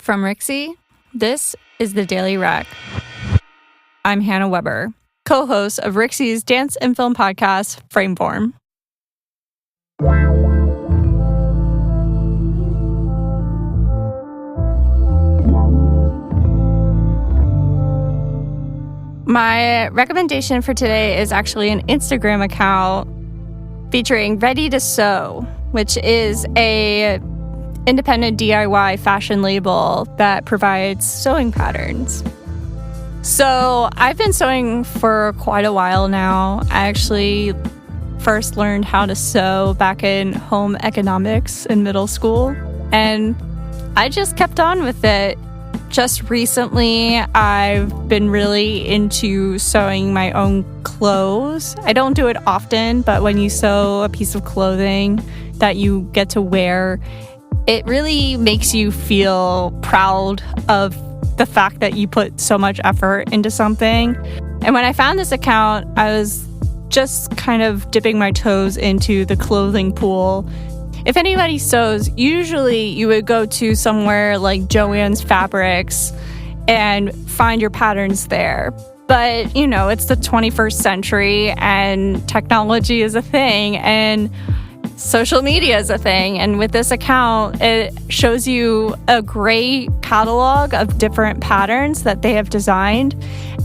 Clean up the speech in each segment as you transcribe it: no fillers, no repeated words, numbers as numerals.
From Rixie, this is the Daily Rec. I'm Hannah Weber, co-host of Rixie's dance and film podcast, Frameform. My recommendation for today is actually an Instagram account featuring Ready to Sew, which is a independent DIY fashion label that provides sewing patterns. So I've been sewing for quite a while now. I actually first learned how to sew back in home economics in middle school, and I just kept on with it. Just recently, I've been really into sewing my own clothes. I don't do it often, but when you sew a piece of clothing that you get to wear, it really makes you feel proud of the fact that you put so much effort into something. And when I found this account, I was just kind of dipping my toes into the clothing pool. If anybody sews, usually you would go to somewhere like Joann's Fabrics and find your patterns there. But, you know, it's the 21st century and technology is a thing and social media is a thing. And with this account, it shows you a great catalog of different patterns that they have designed.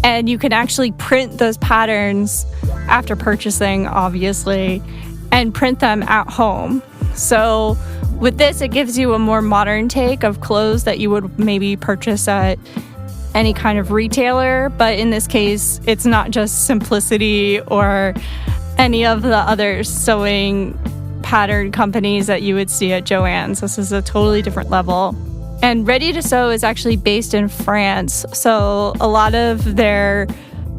And you can actually print those patterns after purchasing, obviously, and print them at home. So with this, it gives you a more modern take of clothes that you would maybe purchase at any kind of retailer. But in this case, it's not just simplicity or any of the other sewing pattern companies that you would see at Joann's. This is a totally different level. And Ready to Sew is actually based in France. So a lot of their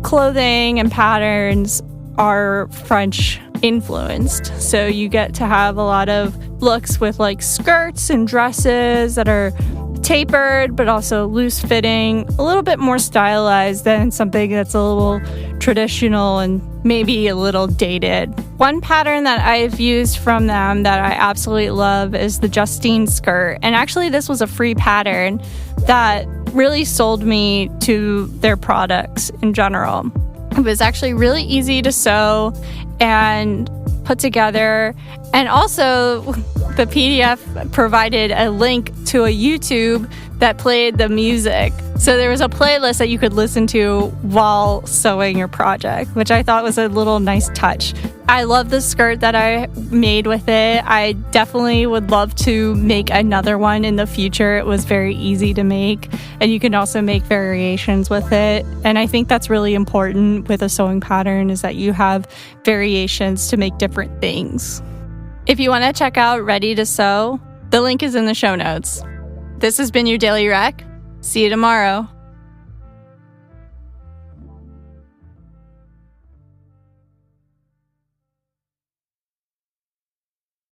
clothing and patterns are French influenced. So you get to have a lot of looks with like skirts and dresses that are tapered but also loose fitting, a little bit more stylized than something that's a little traditional and maybe a little dated. One pattern that I've used from them that I absolutely love is the Justine skirt. And actually this was a free pattern that really sold me to their products in general. It was actually really easy to sew and put together. And also, the PDF provided a link to a YouTube that played the music. So there was a playlist that you could listen to while sewing your project, which I thought was a little nice touch. I love the skirt that I made with it. I definitely would love to make another one in the future. It was very easy to make, and you can also make variations with it. And I think that's really important with a sewing pattern, is that you have variations to make different things. If you want to check out Ready to Sew, the link is in the show notes. This has been your Daily Rec. See you tomorrow.